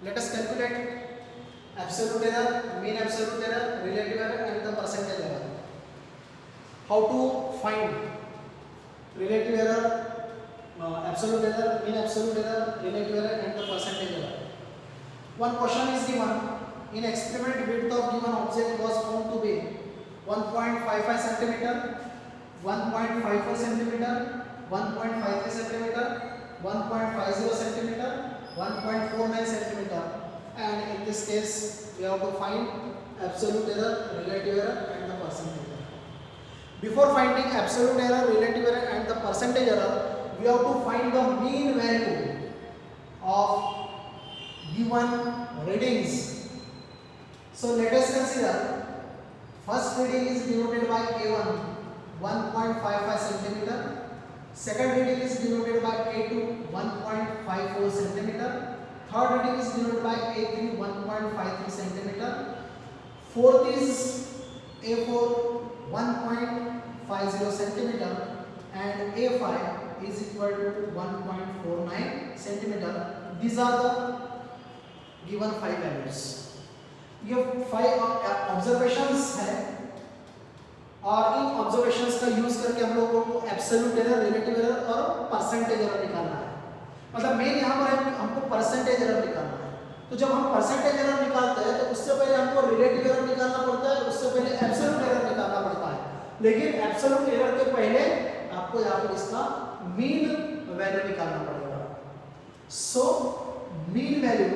Let us calculate absolute error, mean absolute error, relative error and the percentage error. How to find relative error, absolute error, mean absolute error, relative error and the percentage error. One question is given. In experiment, width of given object was found to be 1.55 centimeter, 1.54 centimeter, 1.53 centimeter, 1.50 centimeter, 1.49 centimeter, and in this case we have to find absolute error, relative error and the percentage error. Before finding absolute error, relative error and the percentage error, we have to find the mean value of given readings. So let us consider first reading is denoted by A1 1.55 centimeter, second reading is denoted by A2 1.54 centimeter, third reading is denoted by A3 1.53 centimeter, fourth is A4 1.50 centimeter and A5 is equal to 1.49 centimeter. These are the given 5 values. ये 5 observations है और इन observations का use करके हम लोगों को absolute error, relative error और percentage error निकालना है. मतलब मेन यहाँ पर है हमको परसेंटेज एरर निकालना है. तो जब हम परसेंटेज एरर निकालते हैं तो उससे पहले हमको रिलेटिव एरर निकालना पड़ता है, उससे पहले एब्सोल्यूट एरर निकालना पड़ता है. लेकिन एब्सोल्यूट एरर के पहले आपको यहाँ पर इसका मीन वैल्यू निकालना पड़ेगा. So mean value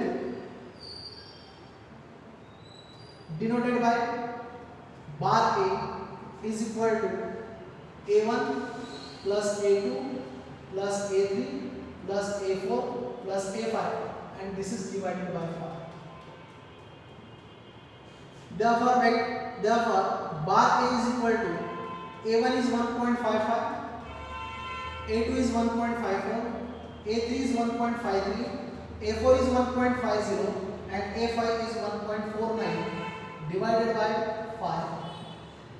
denoted by bar A is equal to A1 plus A2 plus A3 plus A4 plus A5 and this is divided by 5. Therefore bar A is equal to A1 is 1.55, A2 is 1.54, A3 is 1.53, A4 is 1.50 and A5 is 1.49 divided by 5.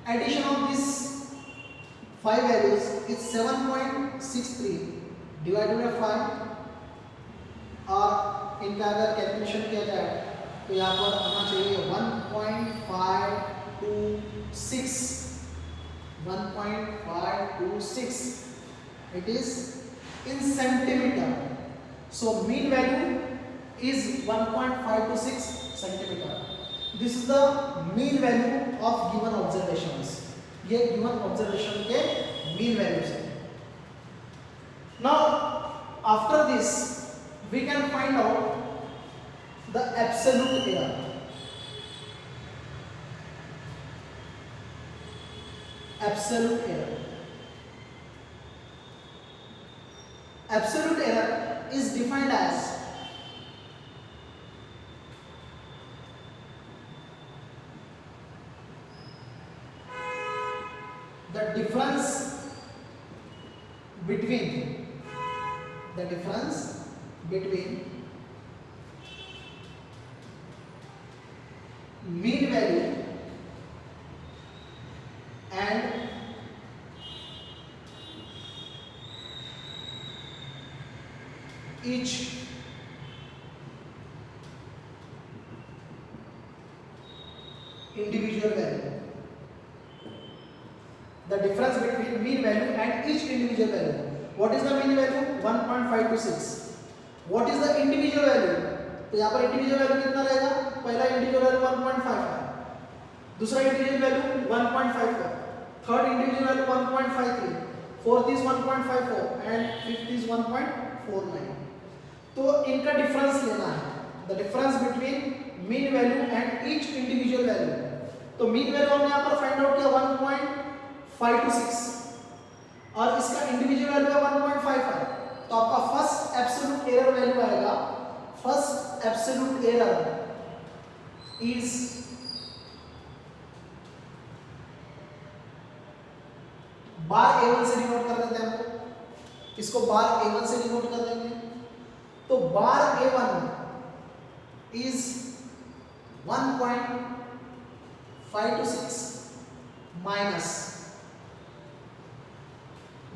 Addition of these 5 values is 7.63 divided by 5 और इनका अगर calculation किया जाए तो यहाँ पर आना चाहिए 1.526. It is in centimeter. So mean value is 1.526 centimeter. This is the mean value of given observations. ये given observation के mean values हैं. Now after this we can find out the absolute error. Absolute error. Absolute error is defined as the difference between mean value and each individual value. The difference between mean value and each individual value. What is the mean value? 1.526. What is the individual value? तो यहाँ पर individual value कितना रहेगा? पहला individual value 1.55, दूसरा individual value 1.54, third individual value 1.53, fourth is 1.54 and fifth is 1.49. तो इनका difference लेना है. The difference between mean value and each individual value. तो mean value हमने यहाँ पर find out किया 1.526 और इसका इंडिविजुअल वैल्यू है 1.55. तो आपका फर्स्ट एब्सोल्यूट एरर वैल्यू आएगा. First absolute error is bar A1 से डिनोट कर देते हैं हम लोग. इसको बार A1 से डिनोट कर देंगे. तो बार A1 इज 1.526 minus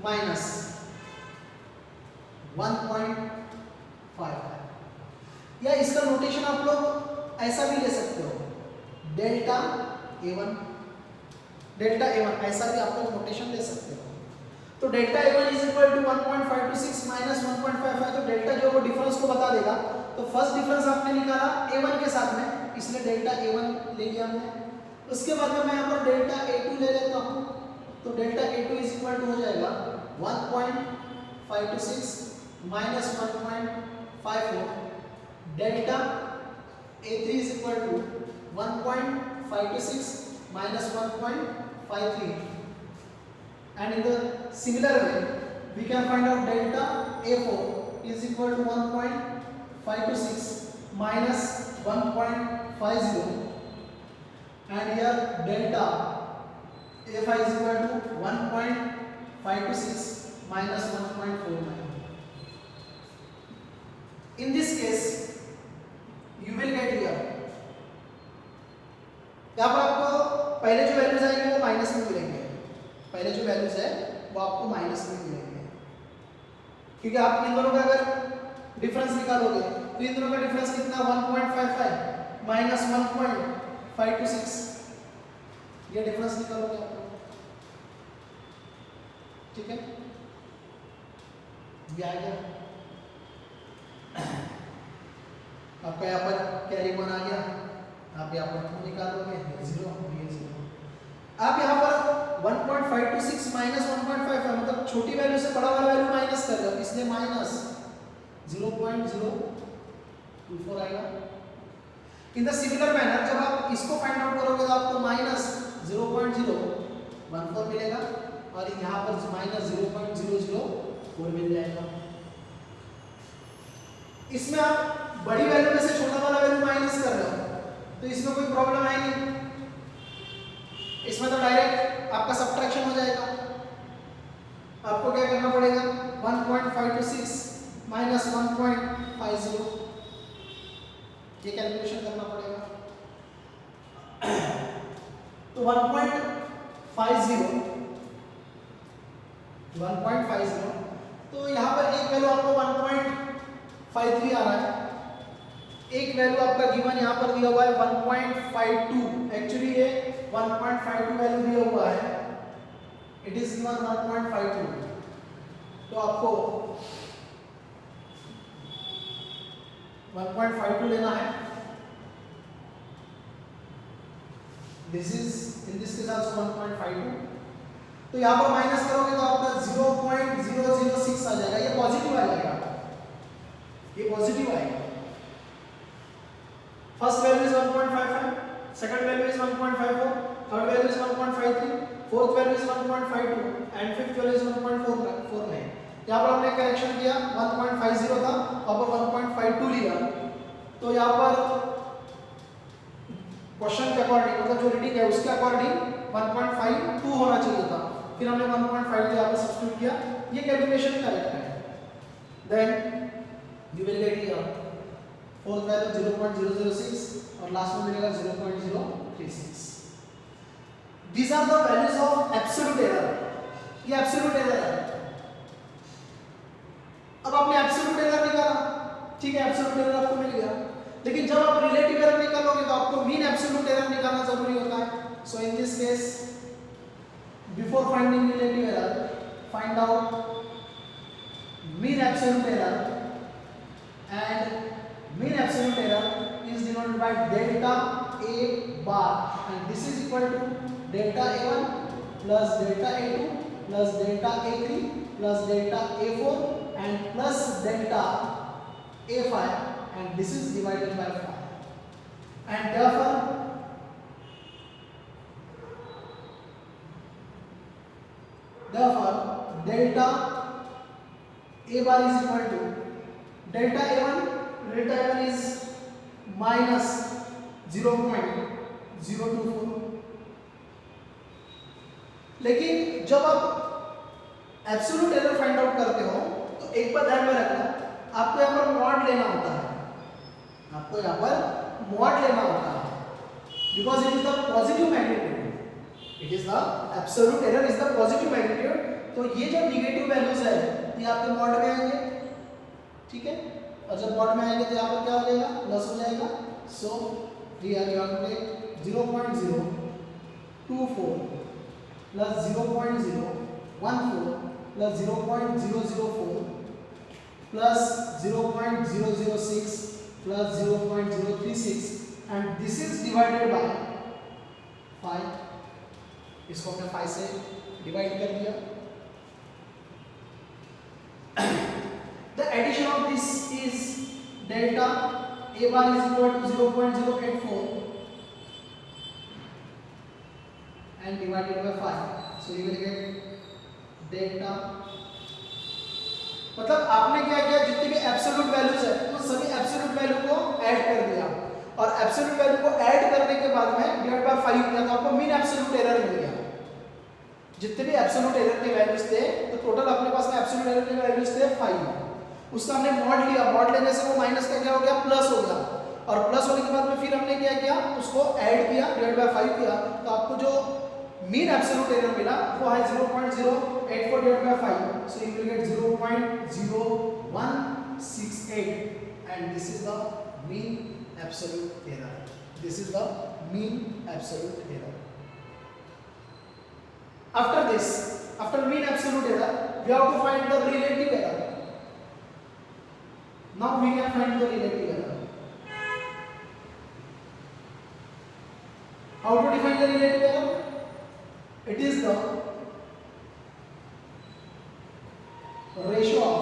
1.55. या इसका नोटेशन आप लोग ऐसा भी ले सकते हो, डेल्टा A1, डेल्टा A1 ऐसा भी आप लोग नोटेशन ले सकते हो। तो delta A1 is equal to 1.526 minus 1.55, तो डेल्टा जो वो डिफरेंस को बता देगा। तो फर्स्ट डिफरेंस आपने निकाला A1 के साथ में, इसलिए डेल्टा A1 ले लिया हमने। उसके बाद में मैं यहाँ पर डेल्टा A2 ले लेता हूँ, तो delta A2 is equal to हो जाएगा 1.526 minus 1.54, delta A3 is equal to 1.526 minus 1.53, and in the similar way we can find out delta A4 is equal to 1.526 minus 1.50, and here delta A5 is equal to 1.526 minus 1.49. In this case you will get here, यहाँ पर आपको पहले जो values आएंगे वो minus में मिलेंगे, पहले जो वैल्यूज है वो आपको माइनस में मिलेंगे, क्योंकि आप इन दोनों का अगर डिफरेंस निकालोगे तो इन दोनों का डिफरेंस कितना 1.55 माइनस 1.526, ये डिफरेंस निकालोगे आप लोग, ठीक है। ये आ गया आपका, यहाँ पर कैरी 1 आ गया, आप यहाँ पर 2 निकालोगे, ये 0, ये 0। आप यहाँ पर 1.526 माइनस 1.55 मतलब छोटी वैल्यू से बड़ा वाला वैल्यू माइनस कर रहे हो, इसलिए माइनस 0.024 आएगा। इन द सिमिलर मैनर जब आप इसको फाइंड आउट करोगे तो आपको माइनस 0.014 मिलेगा, और यहाँ पर माइनस 0.004 मिल जाएगा। इसमें आप बड़ी वैल्यू में से छोटा वाला वैल्यू माइनस कर रहे हो, तो इसमें कोई प्रॉब्लम आएगी, इसमें तो डायरेक्ट आपका सब्ट्रैक्शन हो जाएगा। आपको क्या करना पड़ेगा, 1.526 माइनस 1.50, ये कैलकुलेशन करना पड़ेगा। तो 1.50 तो यहाँ पर एक वैल्यू आपको 1.53 आ रहा है, एक वैल्यू आपका गिवन यहाँ पर दिया हुआ है 1.52, एक्चुअली ये 1.52 वैल्यू दिया हुआ है, इट इज गिवन 1.52, तो आपको 1.52 लेना है। This is in this case also 1.52, तो यहाँ पर माइनस करोगे तो आपका 0.006 आ जाएगा, ये पॉजिटिव आ जाएगा, ये पॉजिटिव आएगा। First value is 1.55, second value is 1.54, third value is 1.53, fourth value is 1.52, and fifth value is 1.49. यहाँ पर हमने करेक्शन किया, 1.50 था, वहाँ पर 1.52 लिया, तो यहाँ पर क्वेश्चन के अकॉर्डिंग मतलब जो रीडिंग है उसके अकॉर्डिंग 1.52 होना चाहिए था, फिर हमने 1.5 यहाँ पर सब्स्टिट्यूट किया, ये कैलकुलेशन करेक्ट है। Then you will get here fourth value 0.006 और लास्ट में मिलेगा 0.036। These are the values of absolute error, ये absolute error है। अब आपने absolute error निकाला, ठीक है, absolute error आपको मिल गया, लेकिन जब आप relative error निकालोगे तो आपको mean absolute error निकालना जरूरी होता है। So in this case, before finding relative error, find out mean absolute error, and mean absolute error is denoted by delta A bar, and this is equal to delta A1 plus delta A2 plus delta A3 plus delta A4 and plus delta A5, and this is divided by 5, and therefore delta A bar is equal to delta A1 is minus 0.024, लेकिन जब आप absolute error find out करते हो तो एक बात ध्यान में रखना, आपको यहाँ पर मॉड लेना होता है, आपको यहाँ पर मॉड लेना होता है, because it is the positive magnitude, it is the absolute error is the positive magnitude, तो ये जो निगेटिव वैल्यूज है ये आपके मॉड में आएंगे, ठीक है। और जब मॉड में आएंगे तो यहाँ पर क्या हो जाएगा, प्लस हो जाएगा। So we are going to take 0.024 plus 0.014 plus 0.004 plus 0.006 plus 0.036 and this is divided by 5। इसको हमने 5 से डिवाइड कर दिया। The addition of this is delta a bar is equal to 0.084 and divided by 5. So you will get delta, मतलब आपने क्या किया, जितने भी एब्सोल्यूट वैल्यूज है उन सभी एब्सोल्यूट वैल्यू को ऐड कर दिया और एब्सोल्यूट वैल्यू को ऐड करने के बाद में डिवाइड बाय 5 किया तो आपको मीन एब्सोल्यूट एरर मिल गया। जितने भी एब्सोल्यूट एरर के वैल्यूज थे तो टोटल अपने पास में एब्सोल्यूट एरर के वैल्यूज थे 5। उसका हमने मॉड लिया, मॉड लेने से वो माइनस का क्या हो गया, प्लस हो गया और प्लस होने के बाद में फिर हमने क्या किया, उसको ऐड किया, डिवाइड बाय 5 किया तो आपको जो मीन एब्सोल्यूट एरर मिला वो है 0.084 divide by 5। So you will gate 0.0168 and this is the mean absolute error. This is the mean absolute error. After this, after mean absolute error, we have to find the relative error. Now we can find the relative error. How to define the relative error? It is the ratio of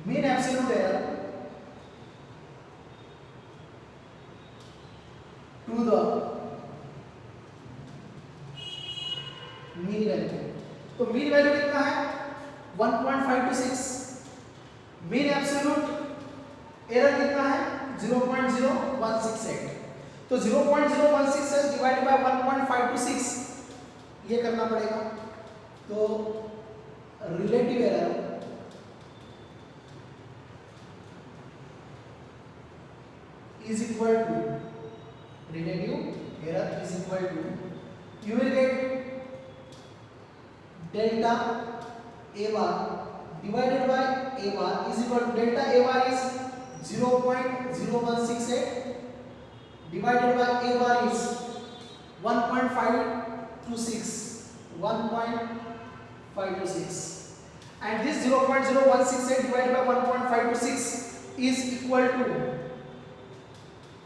mean absolute error to the mean value. तो mean value कितना है, 1.526। Mean absolute error कितना है, 0.0168। तो 0.0168 divided by 1.526 ये करना पड़ेगा। तो relative error is equal to relative error is equal to, you will get delta a bar divided by a bar is equal to, delta a bar is 0.0168 divided by a bar is 1.526 and this 0.0168 divided by 1.526 is equal to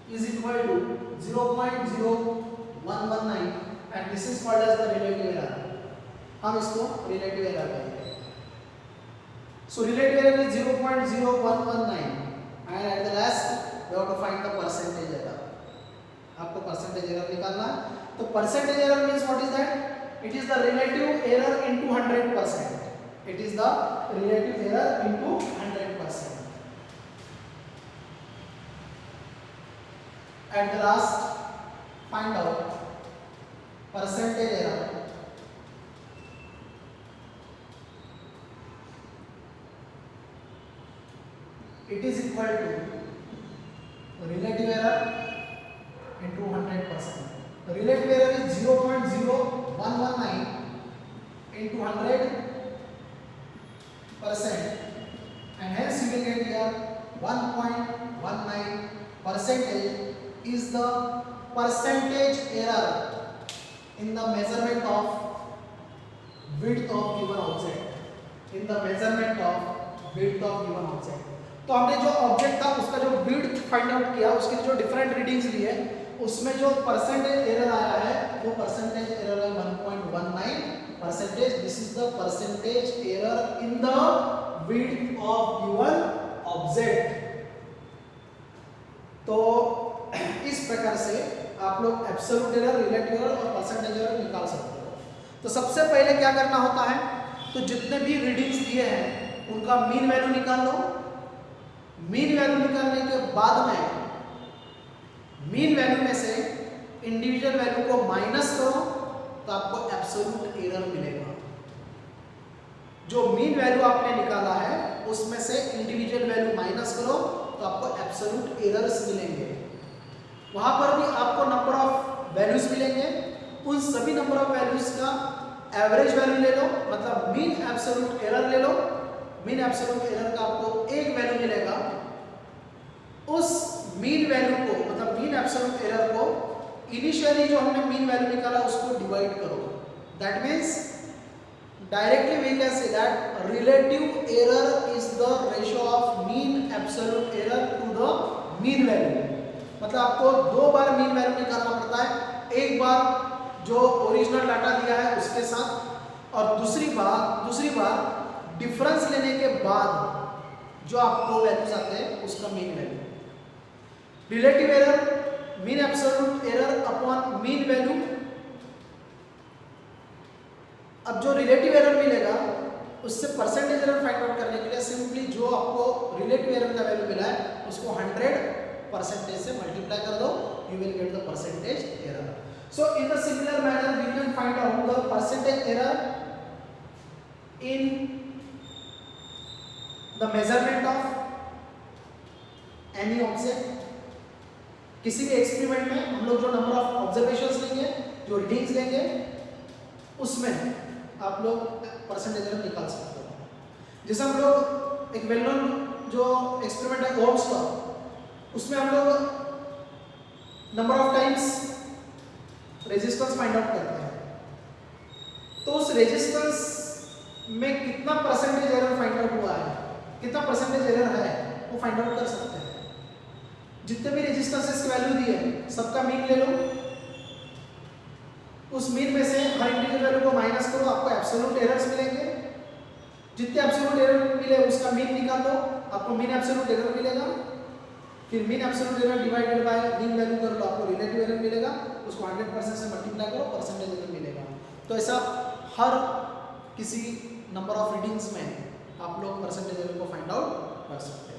0.0119 and this is called as the relative error. हम इसको relative error कहेंगे। So relative error is 0.0119 and at the last we have to find the percentage error. आपको percentage error निकालना है। तो percentage error means what is that? It is the relative error into 100%. It is the relative error into 100%. At the last, find out percentage error it is equal to relative error into 100%. The relative error is 0.0119 into 100% and hence you will get here 1.19 percentage is the percentage error in the measurement of width of given object. In the measurement of width of given object. तो हमने जो object था उसका जो width find out किया, उसके जो different readings लिए उसमें जो परसेंटेज एरर आया है वो परसेंटेज एरर है 1.19%. This is the percentage error in the width of given object. तो इस प्रकार से आप लोग एब्सोल्यूट एरर, रिलेटिव एरर और परसेंटेज एरर निकाल सकते हो। तो सबसे पहले क्या करना होता है, तो जितने भी रीडिंग्स दिए हैं उनका मीन वैल्यू निकाल लो। मीन वैल्यू निकालने के बाद में मीन वैल्यू में से इंडिविजुअल वैल्यू को माइनस करो तो आपको एब्सोल्यूट एरर मिलेगा। जो मीन वैल्यू आपने निकाला है उसमें से इंडिविजुअल वैल्यू माइनस करो तो आपको एब्सोल्यूट एरर्स मिलेंगे। वहां पर भी आपको नंबर ऑफ वैल्यूज मिलेंगे। उन सभी नंबर ऑफ वैल्यूज का एवरेज वैल्यू ले लो, मतलब मीन एब्सोल्यूट एरर ले लो। मीन एब्सोल्यूट एरर का आपको एक वैल्यू मिलेगा, उस मीन वैल्यू को मतलब मीन एब्सोल्यूट एरर को इनिशियली जो हमने मीन वैल्यू निकाला उसको डिवाइड करो। That means directly we can say that relative error is the ratio of mean absolute error to the mean value। मतलब आपको दो बार मीन वैल्यू निकालना पड़ता है, एक बार जो ओरिजिनल डाटा दिया है उसके साथ और दूसरी बार डिफरेंस लेने के बाद जो आपको वैल्यूज आते हैं उसका mean value. Relative error mean absolute error upon mean value. अब जो रिलेटिव एरर मिलेगा उससे परसेंटेज एरर फाइंड आउट करने के लिए सिंपली जो आपको रिलेटिव एरर का वैल्यू मिला है उसको 100% से मल्टीप्लाई कर दो, you will get the percentage error. So in the similar manner we can find out the percentage error in the measurement of any object. किसी भी एक्सपेरिमेंट में हम लोग जो नंबर ऑफ ऑब्जर्वेशंस लेंगे, जो रीडिंग्स लेंगे, उसमें आप लोग परसेंटेज एरर निकाल सकते हो। जैसे हम लोग एक वेल नोन जो एक्सपेरिमेंट है ओम्स का, उसमें हम लोग number of times resistance find out करते हैं, तो उस रेजिस्टेंस में कितना परसेंटेज एरर फाइंड आउट हुआ है, कितना परसेंटेज एरर है वो फाइंड आउट कर सकते हैं। जितने भी रेजिस्टेंसेस की वैल्यू दी है सबका मीन ले लो, उस मीन में से हर इंडिविजुअल वैल्यू को माइनस करो, आपको एब्सोल्यूट एरर्स मिलेंगे। जितने एब्सोल्यूट एरर मिले उसका मीन निकाल दो, आपको मीन एब्सोल्यूट एरर मिलेगा। फिर mean absolute error divided by mean value कर लो, आपको रिलेटिव एरर मिलेगा, उसको 100% से मल्टीप्लाई करो, परसेंटेज एरर मिलेगा। तो ऐसा हर किसी नंबर ऑफ रीडिंग्स में आप लोग परसेंटेज एरर को फाइंड आउट कर सकते हैं।